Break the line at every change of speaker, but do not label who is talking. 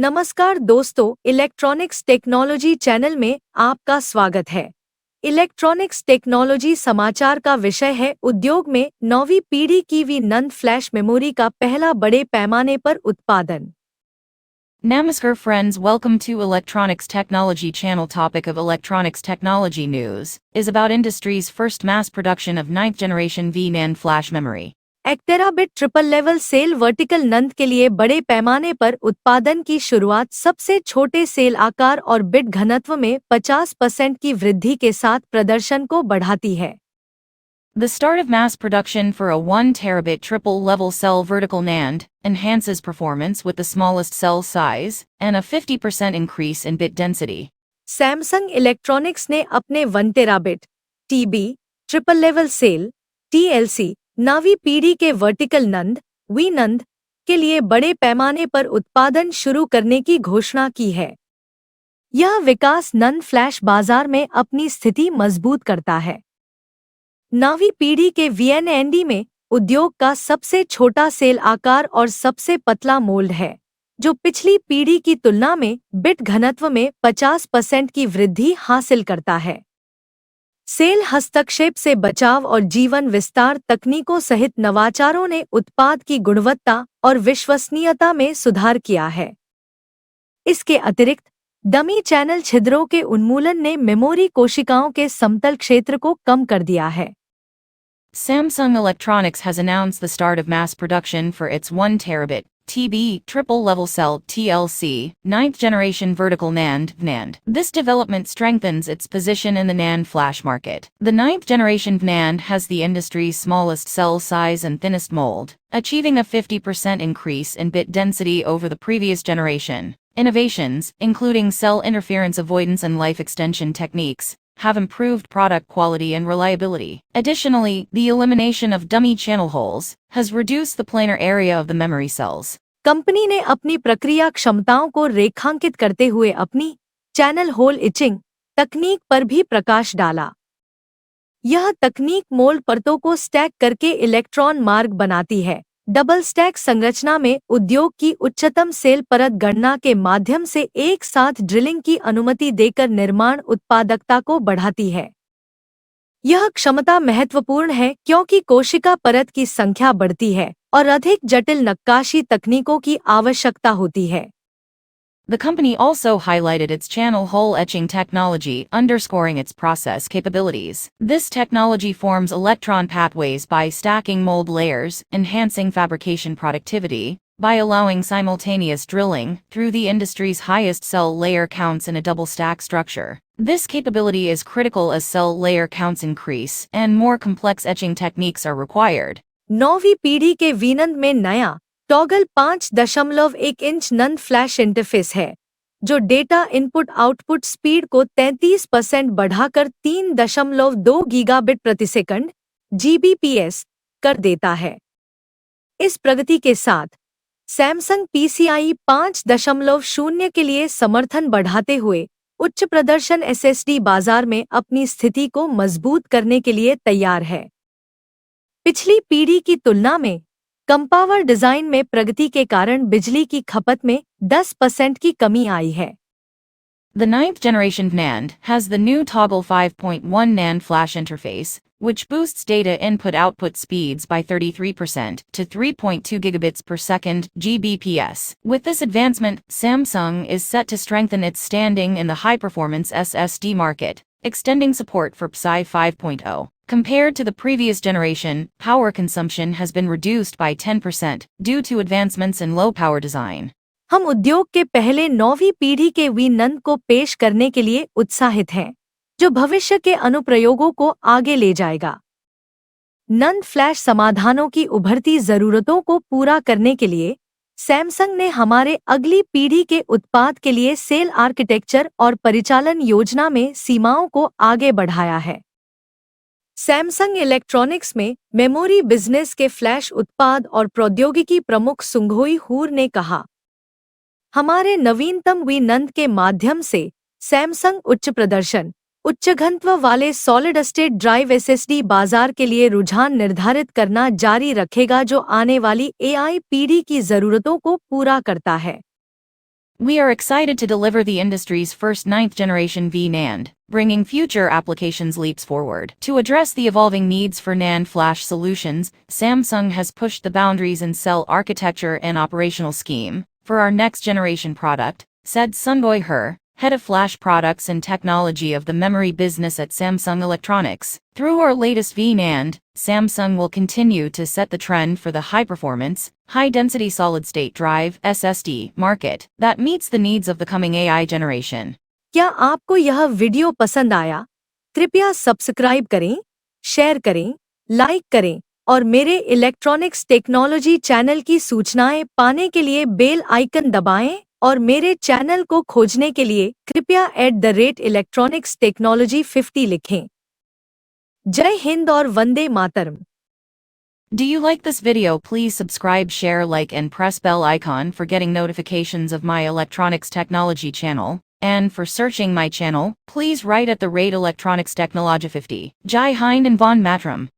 नमस्कार दोस्तों, electronics technology channel में आपका स्वागत है। इलेक्ट्रॉनिक्स टेक्नोलॉजी समाचार का विषय है उद्योग में नौवीं पीढ़ी की वी नंद फ्लैश मेमोरी का पहला बड़े पैमाने पर उत्पादन।
Namaskar friends, welcome to Electronics Technology channel. Topic of Electronics Technology news is about industry's first mass production of 9th generation VNAND flash memory.
1 terabit triple level cell vertical NAND के लिए बड़े पैमाने पर उत्पादन की शुरुआत सबसे छोटे सेल आकार और बिट घनत्व में 50% की वृद्धि के साथ प्रदर्शन को बढ़ाती है।
The start of mass production for a 1 terabit triple level cell vertical NAND enhances performance with the smallest cell size and a 50% increase in bit density.
Samsung electronics ने अपने 1 terabit TB triple level cell TLC नवीं पीढ़ी के vertical Nand we नंद के लिए बड़े पैमाने पर उत्पादन शुरू करने की घोषणा की है। यह विकास नंद फ्लैश बाजार में अपनी स्थिति मजबूत करता है। नवीं पीढ़ी के वीएनएनडी में उद्योग का सबसे छोटा सेल आकार और सबसे पतला मोल्ड है, जो पिछली पीढ़ी की तुलना में बिट घनत्व में 50% की वृद्धि हासिल करता है। सेल हस्तक्षेप से बचाव और जीवन विस्तार तकनीकों सहित नवाचारों ने उत्पाद की गुणवत्ता और विश्वसनीयता में सुधार किया है। इसके अतिरिक्त डमी चैनल छिद्रों के उन्मूलन ने मेमोरी कोशिकाओं के समतल क्षेत्र को कम कर दिया है।
Samsung Electronics has announced the start of mass production for its 1 terabit TB triple level cell TLC 9th generation vertical NAND VNAND. This development strengthens its position in the NAND flash market. The 9th generation VNAND has the industry's smallest cell size and thinnest mold, achieving a 50% increase in bit density over the previous generation. Innovations, including cell interference avoidance and life extension techniques, have improved product quality and reliability. Additionally, the elimination of dummy channel holes has reduced the planar area of the memory cells.
Company ने अपनी प्रक्रिया क्षमताओं को रेखांकित करते हुए अपनी channel whole etching तकनीक पर भी प्रकाश डाला। यह तकनीक मोल्ड परतों को स्टैक करके इलेक्ट्रॉन मार्ग बनाती है। डबल स्टैक संरचना में उद्योग की उच्चतम सेल परत गणना के माध्यम से एक साथ ड्रिलिंग की अनुमति देकर निर्माण उत्पादकता को बढ़ाती है। यह क्षमता महत्वपूर्ण है क्योंकि कोशिका परत की संख्या बढ़ती है और अधिक जटिल नक्काशी तकनीकों की आवश्यकता होती है।
The company also highlighted its channel hole etching technology, underscoring its process capabilities. This technology forms electron pathways by stacking mold layers, enhancing fabrication productivity by allowing simultaneous drilling through the industry's highest cell layer counts in a double stack structure. This capability is critical as cell layer counts increase and more complex etching techniques are required.
नौवीं पीढ़ी के वीनंद में नया toggle 5.1 inch नंद flash interface है, जो data input output speed को 33% बढ़ाकर 3.2 gigabit प्रति सेकंड (GBps) कर देता है। इस प्रगति के साथ सैमसंग PCIe 5.0 के लिए समर्थन बढ़ाते हुए उच्च प्रदर्शन SSD बाजार में अपनी स्थिति को मजबूत करने के लिए तैयार है। पिछली पीढ़ी की तुलना में कम पावर डिजाइन में प्रगति के कारण बिजली की खपत में 10% की कमी आई है।
The 9th generation NAND has the new Toggle 5.1 NAND flash interface, which boosts data input-output speeds by 33% to 3.2 gigabits per second (Gbps). With this advancement, Samsung is set to strengthen its standing in the high-performance SSD market, extending support for PCIe 5.0. Compared to the previous generation, power consumption has been reduced by 10% due to advancements in low-power design.
हम उद्योग के पहले नौवीं पीढ़ी के we नंद को पेश करने के लिए उत्साहित हैं, जो भविष्य के अनुप्रयोगों को आगे ले जाएगा। नंद फ्लैश समाधानों की उभरती जरूरतों को पूरा करने के लिए सैमसंग ने हमारे अगली पीढ़ी के उत्पाद के लिए सेल आर्किटेक्चर और परिचालन योजना में सीमाओं को आगे बढ़ाया है। सैमसंग इलेक्ट्रॉनिक्स में मेमोरी बिजनेस के फ्लैश उत्पाद और प्रौद्योगिकी प्रमुख सुंघोई हूर ने कहा, हमारे नवीनतम वी नंद के माध्यम से सैमसंग उच्च प्रदर्शन, उच्च घनत्व वाले सॉलिड स्टेट ड्राइव SSD बाजार के लिए रुझान निर्धारित करना जारी रखेगा, जो आने वाली AI पीढ़ी की जरूरतों को पूरा करता है।
We are excited to deliver the industry's first 9th generation V NAND, bringing future applications leaps forward. To address the evolving needs for NAND flash solutions, Samsung has pushed the boundaries in cell architecture and operational scheme. For our next generation product, said Sunboy Her, head of flash products and technology of the memory business at Samsung Electronics. Through our latest V NAND, Samsung will continue to set the trend for the high-performance, high-density solid-state drive (SSD) market that meets the needs of the coming AI generation.
क्या आपको यह video पसंद आया? कृपया subscribe करें, share करें, like करें और मेरे इलेक्ट्रॉनिक्स टेक्नोलॉजी चैनल की सूचनाएं पाने के लिए बेल आइकन दबाएं और मेरे चैनल को खोजने के लिए कृपया @electronicsTechnology50 लिखें। जय हिंद और Vande Mataram.
Do you like this video? Please subscribe, share, like and press bell icon for getting notifications of my electronics technology channel. And for searching my channel, please write at the rate Electronics Technology 50. Jai Hind and Von Matram.